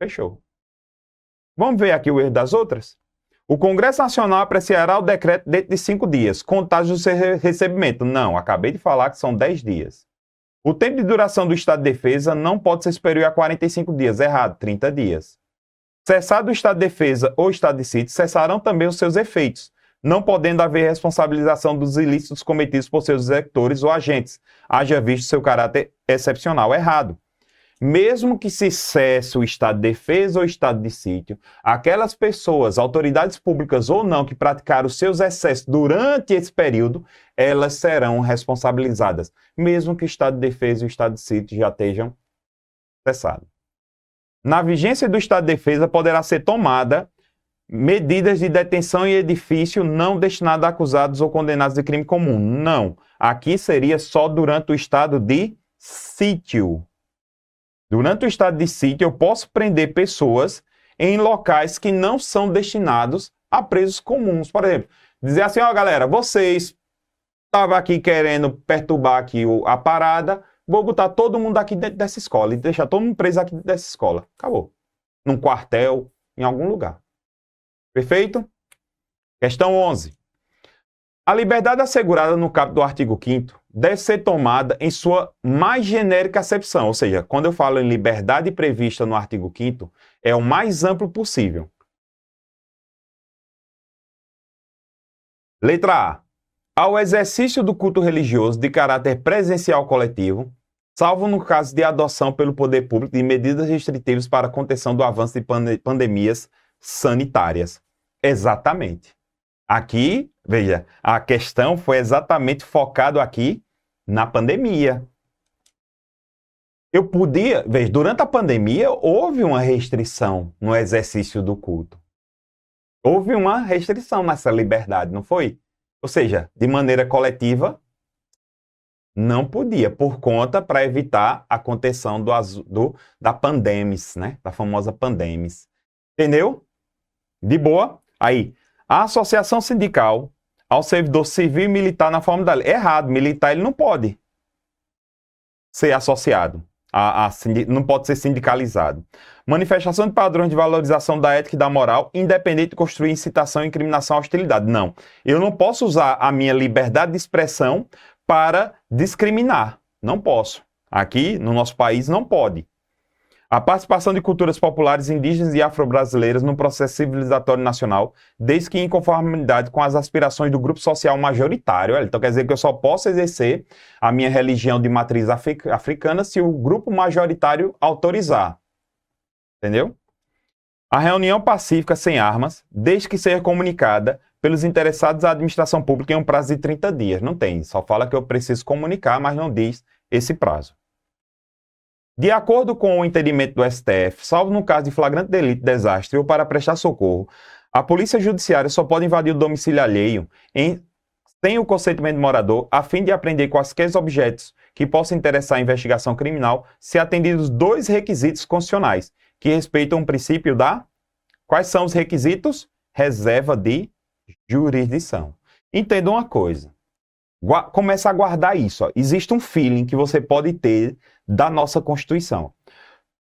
Fechou. Vamos ver aqui o erro das outras? O Congresso Nacional apreciará o decreto dentro de 5 dias. Contagem do seu recebimento. Não, acabei de falar que são 10 dias. O tempo de duração do estado de defesa não pode ser superior a 45 dias. Errado, 30 dias. Cessado o estado de defesa ou estado de sítio, cessarão também os seus efeitos, não podendo haver responsabilização dos ilícitos cometidos por seus executores ou agentes, haja visto seu caráter excepcional. Errado. Mesmo que se cesse o estado de defesa ou estado de sítio, aquelas pessoas, autoridades públicas ou não, que praticaram os seus excessos durante esse período, elas serão responsabilizadas, mesmo que o estado de defesa e o estado de sítio já estejam cessados. Na vigência do estado de defesa, poderá ser tomada medidas de detenção em edifício não destinado a acusados ou condenados de crime comum. Não. Aqui seria só durante o estado de sítio. Durante o estado de sítio, eu posso prender pessoas em locais que não são destinados a presos comuns. Por exemplo, dizer assim, ó galera, vocês estavam aqui querendo perturbar aqui a parada, vou botar todo mundo aqui dentro dessa escola e deixar todo mundo preso aqui dentro dessa escola. Acabou. Num quartel, em algum lugar. Perfeito? Questão 11. A liberdade assegurada no caput do artigo 5º deve ser tomada em sua mais genérica acepção, ou seja, quando eu falo em liberdade prevista no artigo 5º, é o mais amplo possível. Letra A. Ao exercício do culto religioso de caráter presencial coletivo, salvo no caso de adoção pelo poder público de medidas restritivas para a contenção do avanço de pandemias sanitárias. Exatamente. Aqui, veja, a questão foi exatamente focada aqui na pandemia. Eu podia, veja, durante a pandemia houve uma restrição no exercício do culto. Houve uma restrição nessa liberdade, não foi? Ou seja, de maneira coletiva, não podia, por conta, para evitar a contenção da pandemis, né? Da famosa pandemis. Entendeu? De boa? Aí, a associação sindical ao servidor civil e militar na forma da lei. Errado, militar ele não pode ser associado, não pode ser sindicalizado. Manifestação de padrões de valorização da ética e da moral, independente de construir incitação, incriminação, hostilidade. Não, eu não posso usar a minha liberdade de expressão para discriminar. Não posso. Aqui, no nosso país, não pode. A participação de culturas populares indígenas e afro-brasileiras no processo civilizatório nacional, desde que em conformidade com as aspirações do grupo social majoritário. Então quer dizer que eu só posso exercer a minha religião de matriz africana se o grupo majoritário autorizar. Entendeu? A reunião pacífica sem armas, desde que seja comunicada pelos interessados à administração pública em um prazo de 30 dias. Não tem, só fala que eu preciso comunicar, mas não diz esse prazo. De acordo com o entendimento do STF, salvo no caso de flagrante delito, desastre ou para prestar socorro, a Polícia Judiciária só pode invadir o domicílio alheio sem o consentimento do morador, a fim de apreender quaisquer objetos que possam interessar a investigação criminal, se atendidos 2 requisitos constitucionais, que respeitam o princípio da... Quais são os requisitos? Reserva de jurisdição. Entenda uma coisa. Começa a guardar isso. Ó. Existe um feeling que você pode ter da nossa Constituição.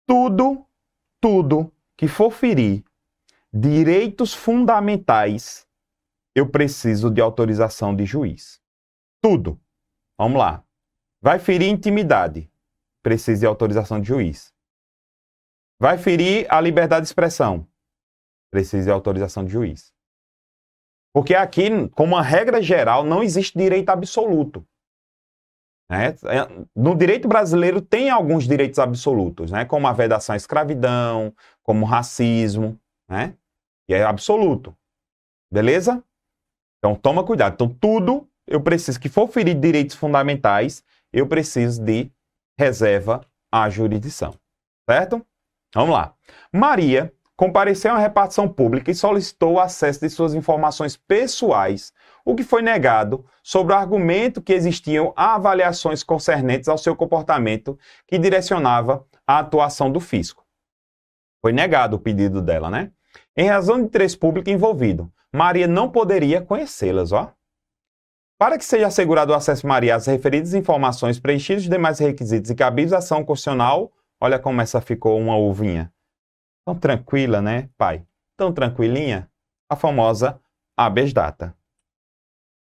Tudo que for ferir direitos fundamentais, eu preciso de autorização de juiz. Tudo. Vamos lá. Vai ferir intimidade, precisa de autorização de juiz. Vai ferir a liberdade de expressão, precisa de autorização de juiz. Porque aqui, como uma regra geral, não existe direito absoluto. Né? No direito brasileiro tem alguns direitos absolutos, né? Como a vedação à escravidão, como o racismo, né? E é absoluto. Beleza? Então toma cuidado. Então tudo eu preciso que for ferir direitos fundamentais, eu preciso de reserva à jurisdição. Certo? Vamos lá. Maria compareceu a uma repartição pública e solicitou o acesso de suas informações pessoais, o que foi negado sob o argumento que existiam avaliações concernentes ao seu comportamento que direcionava a atuação do fisco. Foi negado o pedido dela, né? Em razão de interesse público envolvido, Maria não poderia conhecê-las, ó. Para que seja assegurado o acesso a Maria às referidas informações, preenchidos os demais requisitos e cabíveis à ação constitucional, olha como essa ficou uma uvinha. Tão tranquila, né, pai? Tão tranquilinha? A famosa habeas data.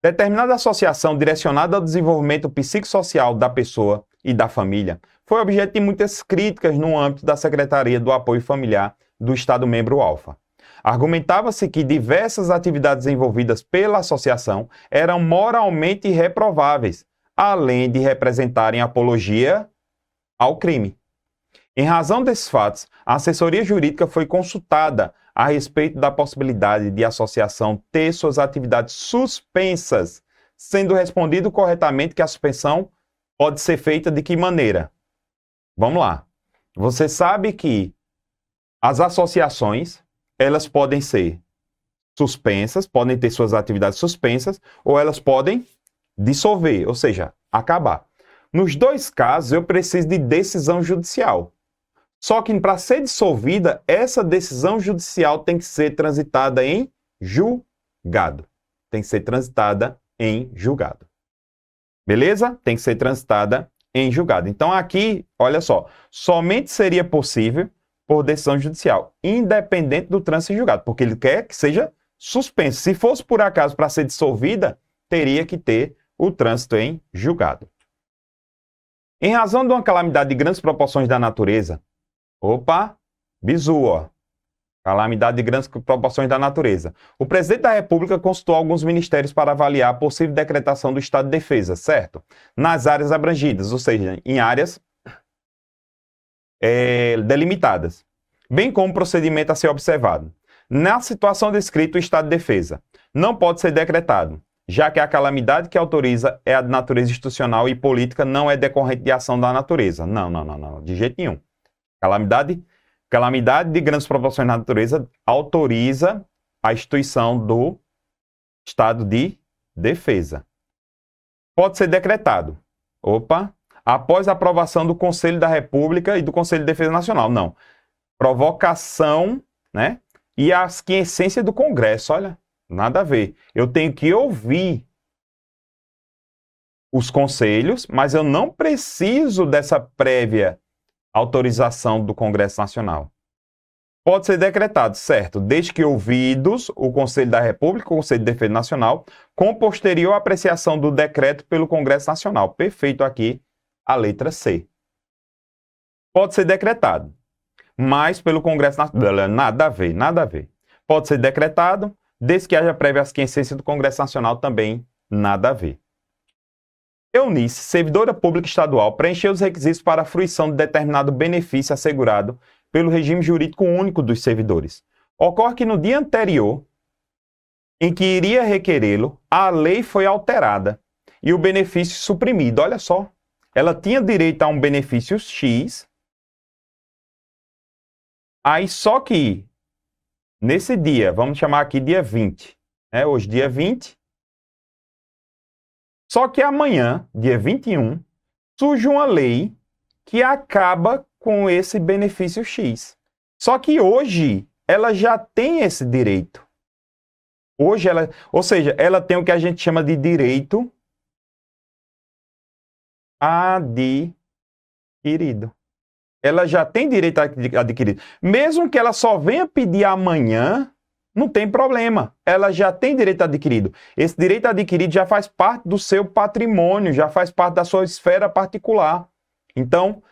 Determinada associação direcionada ao desenvolvimento psicossocial da pessoa e da família foi objeto de muitas críticas no âmbito da Secretaria do Apoio Familiar do Estado-membro Alfa. Argumentava-se que diversas atividades envolvidas pela associação eram moralmente reprováveis, além de representarem apologia ao crime. Em razão desses fatos, a assessoria jurídica foi consultada a respeito da possibilidade de a associação ter suas atividades suspensas, sendo respondido corretamente que a suspensão pode ser feita de que maneira? Vamos lá. Você sabe que as associações, elas podem ser suspensas, podem ter suas atividades suspensas, ou elas podem dissolver, ou seja, acabar. Nos dois casos, eu preciso de decisão judicial. Só que para ser dissolvida, essa decisão judicial tem que ser transitada em julgado. Tem que ser transitada em julgado. Beleza? Tem que ser transitada em julgado. Então aqui, olha só, somente seria possível por decisão judicial, independente do trânsito em julgado, porque ele quer que seja suspenso. Se fosse por acaso para ser dissolvida, teria que ter o trânsito em julgado. Em razão de uma calamidade de grandes proporções da natureza, bizu, ó. Calamidade de grandes proporções da natureza. O presidente da República consultou alguns ministérios para avaliar a possível decretação do estado de defesa, certo? Nas áreas abrangidas, ou seja, em áreas delimitadas, bem como o procedimento a ser observado. Na situação descrita, o estado de defesa não pode ser decretado, já que a calamidade que autoriza é a de natureza institucional e política, não é decorrente de ação da natureza. Não, de jeito nenhum. Calamidade de grandes proporções na natureza autoriza a instituição do estado de defesa. Pode ser decretado. Após a aprovação do Conselho da República e do Conselho de Defesa Nacional. Não. Provocação, né? E a aquiescência do Congresso, olha, nada a ver. Eu tenho que ouvir os conselhos, mas eu não preciso dessa prévia autorização do Congresso Nacional. Pode ser decretado, certo, desde que ouvidos o Conselho da República, o Conselho de Defesa Nacional, com posterior apreciação do decreto pelo Congresso Nacional. Perfeito aqui a letra C. Pode ser decretado, mas pelo Congresso Nacional, nada a ver. Pode ser decretado, desde que haja prévia aquiescência do Congresso Nacional, também nada a ver. Eunice, servidora pública estadual, preencheu os requisitos para a fruição de determinado benefício assegurado pelo regime jurídico único dos servidores. Ocorre que no dia anterior, em que iria requerê-lo, a lei foi alterada e o benefício suprimido. Olha só, ela tinha direito a um benefício X, aí só que nesse dia, vamos chamar aqui dia 20, hoje dia 20, só que amanhã, dia 21, surge uma lei que acaba com esse benefício X. Só que hoje ela já tem esse direito. Ou seja, ela tem o que a gente chama de direito adquirido. Ela já tem direito adquirido. Mesmo que ela só venha pedir amanhã, não tem problema. Ela já tem direito adquirido. Esse direito adquirido já faz parte do seu patrimônio, já faz parte da sua esfera particular. Então,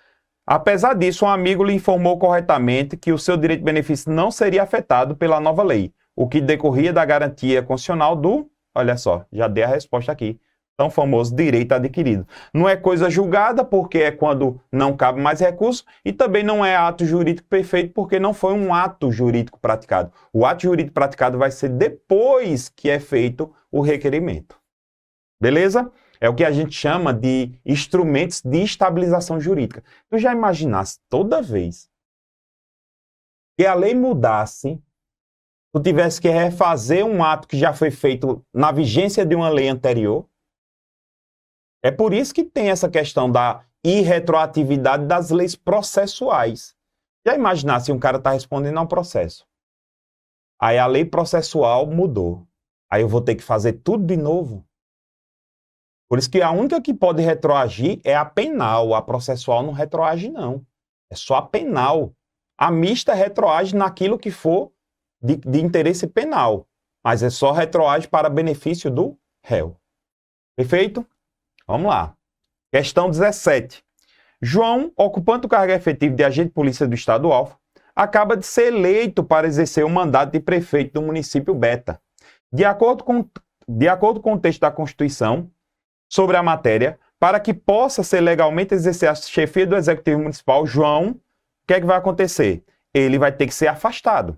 apesar disso, um amigo lhe informou corretamente que o seu direito de benefício não seria afetado pela nova lei, o que decorria da garantia constitucional do, olha só, já dei a resposta aqui, tão famoso direito adquirido. Não é coisa julgada, porque é quando não cabe mais recurso, e também não é ato jurídico perfeito, porque não foi um ato jurídico praticado. O ato jurídico praticado vai ser depois que é feito o requerimento. Beleza? É o que a gente chama de instrumentos de estabilização jurídica. Tu já imaginasse toda vez que a lei mudasse, tu tivesse que refazer um ato que já foi feito na vigência de uma lei anterior? É por isso que tem essa questão da irretroatividade das leis processuais. Já imaginasse um cara está respondendo a um processo. Aí a lei processual mudou. Aí eu vou ter que fazer tudo de novo. Por isso que a única que pode retroagir é a penal. A processual não retroage, não. É só a penal. A mista retroage naquilo que for de interesse penal. Mas é só retroage para benefício do réu. Perfeito? Vamos lá. Questão 17. João, ocupante do cargo efetivo de agente de polícia do Estado Alfa, acaba de ser eleito para exercer o mandato de prefeito do município Beta. De acordo com o texto da Constituição sobre a matéria, para que possa ser legalmente exercer a chefia do Executivo Municipal, João, o que é que vai acontecer? Ele vai ter que ser afastado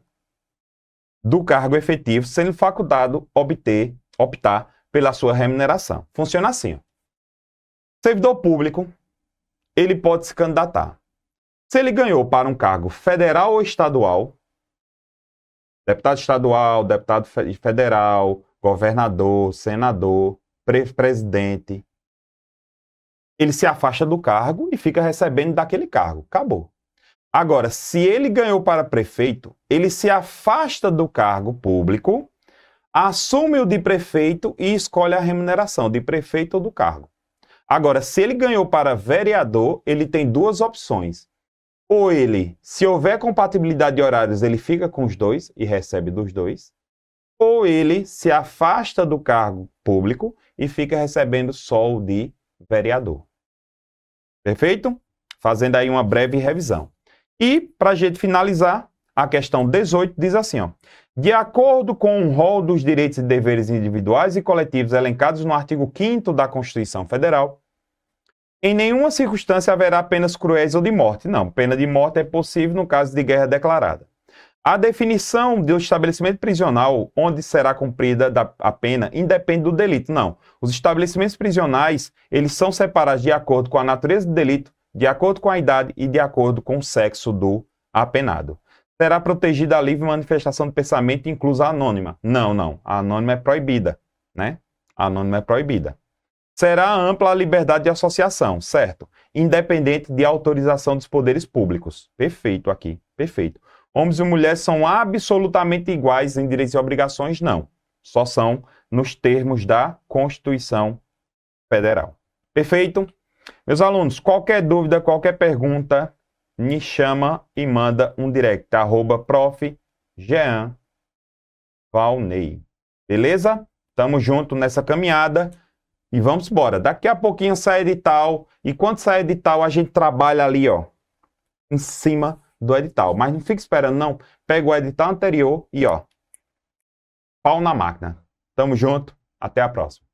do cargo efetivo, sendo facultado optar pela sua remuneração. Funciona assim, ó. Servidor público, ele pode se candidatar. Se ele ganhou para um cargo federal ou estadual, deputado estadual, deputado federal, governador, senador, presidente, ele se afasta do cargo e fica recebendo daquele cargo. Acabou. Agora, se ele ganhou para prefeito, ele se afasta do cargo público, assume o de prefeito e escolhe a remuneração de prefeito ou do cargo. Agora, se ele ganhou para vereador, ele tem duas opções. Ou ele, se houver compatibilidade de horários, ele fica com os dois e recebe dos dois. Ou ele se afasta do cargo público e fica recebendo só o de vereador. Perfeito? Fazendo aí uma breve revisão. E, para a gente finalizar, a questão 18 diz assim, ó. De acordo com o rol dos direitos e deveres individuais e coletivos elencados no artigo 5º da Constituição Federal, em nenhuma circunstância haverá penas cruéis ou de morte. Não, pena de morte é possível no caso de guerra declarada. A definição do estabelecimento prisional onde será cumprida a pena independe do delito. Não, os estabelecimentos prisionais, eles são separados de acordo com a natureza do delito, de acordo com a idade e de acordo com o sexo do apenado. Será protegida a livre manifestação de pensamento, inclusa a anônima. Não. A anônima é proibida, né? A anônima é proibida. Será ampla a liberdade de associação, certo? Independente de autorização dos poderes públicos. Perfeito aqui, perfeito. Homens e mulheres são absolutamente iguais em direitos e obrigações? Não. Só são nos termos da Constituição Federal. Perfeito? Meus alunos, qualquer dúvida, qualquer pergunta, me chama e manda um direct, @prof. Jean Valnei. Beleza? Tamo junto nessa caminhada e vamos embora. Daqui a pouquinho sai edital e quando sai edital a gente trabalha ali, ó, em cima do edital. Mas não fica esperando, não. Pega o edital anterior e, ó, pau na máquina. Tamo junto. Até a próxima.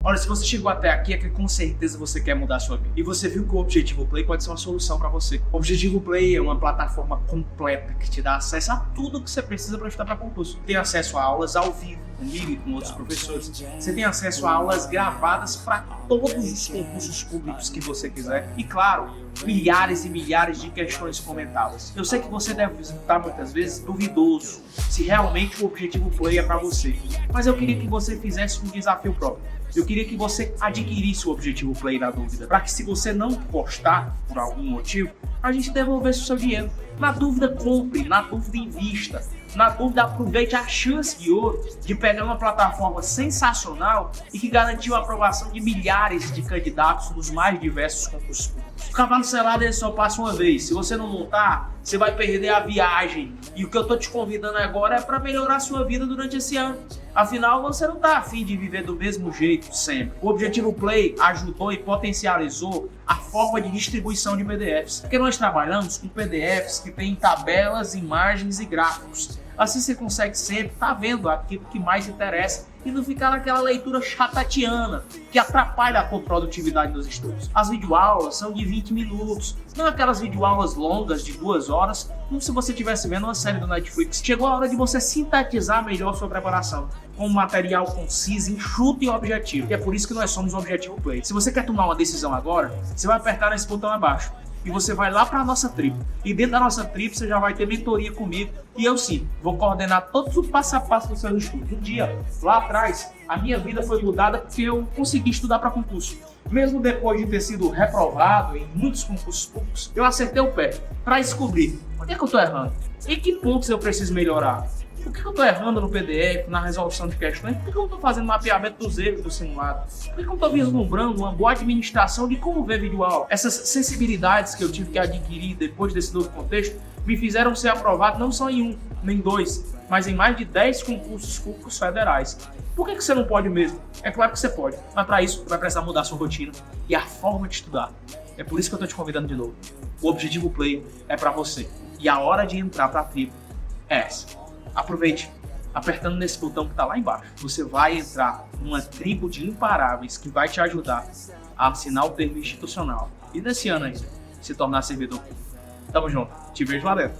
Olha, se você chegou até aqui é que com certeza você quer mudar a sua vida. E você viu que o Objetivo Play pode ser uma solução para você. O Objetivo Play é uma plataforma completa que te dá acesso a tudo que você precisa para estudar para concurso. Tem acesso a aulas ao vivo, comigo e com outros professores. Você tem acesso a aulas gravadas para todos os concursos públicos que você quiser. E claro, milhares e milhares de questões comentadas. Eu sei que você deve estar muitas vezes duvidoso se realmente o Objetivo Play é para você. Mas eu queria que você fizesse um desafio próprio. Eu queria que você adquirisse o Objetivo Play na dúvida, para que se você não gostar por algum motivo, a gente devolvesse o seu dinheiro. Na dúvida, compre, na dúvida, invista. Na dúvida, aproveite a chance de ouro de pegar uma plataforma sensacional e que garantiu a aprovação de milhares de candidatos nos mais diversos concursos públicos. O cavalo selado ele só passa uma vez. Se você não montar, você vai perder a viagem. E o que eu tô te convidando agora é para melhorar a sua vida durante esse ano. Afinal, você não tá afim de viver do mesmo jeito sempre. O Objetivo Play ajudou e potencializou a forma de distribuição de PDFs. Porque nós trabalhamos com PDFs que têm tabelas, imagens e gráficos. Assim você consegue sempre estar vendo aquilo que mais interessa e não ficar naquela leitura chatatiana que atrapalha a tua produtividade nos estudos. As videoaulas são de 20 minutos, não aquelas videoaulas longas de 2 horas, como se você estivesse vendo uma série do Netflix. Chegou a hora de você sintetizar melhor sua preparação com um material conciso, enxuto e objetivo. E é por isso que nós somos o Objetivo Play. Se você quer tomar uma decisão agora, você vai apertar nesse botão abaixo. E você vai lá para a nossa tribo. E dentro da nossa tribo você já vai ter mentoria comigo. E eu sim, vou coordenar todos os passo a passo do seu estudo. Um dia, lá atrás, a minha vida foi mudada porque eu consegui estudar para concurso. Mesmo depois de ter sido reprovado em muitos concursos públicos, eu acertei o pé para descobrir onde é que eu estou errando. Em que pontos eu preciso melhorar. Por que eu estou errando no PDF, na resolução de questões? Por que eu não estou fazendo mapeamento dos erros do simulado? Por que eu não estou vislumbrando uma boa administração de como ver videoaula? Essas sensibilidades que eu tive que adquirir depois desse novo contexto me fizeram ser aprovado não só em 1, nem 2, mas em mais de 10 concursos públicos federais. Por que você não pode mesmo? É claro que você pode, mas para isso vai precisar mudar a sua rotina e a forma de estudar. É por isso que eu estou te convidando de novo. O Objetivo Play é para você e a hora de entrar para a tribo é essa. Aproveite, apertando nesse botão que está lá embaixo. Você vai entrar numa tribo de imparáveis que vai te ajudar a assinar o termo institucional e nesse ano ainda se tornar servidor público. Tamo junto, te vejo lá dentro.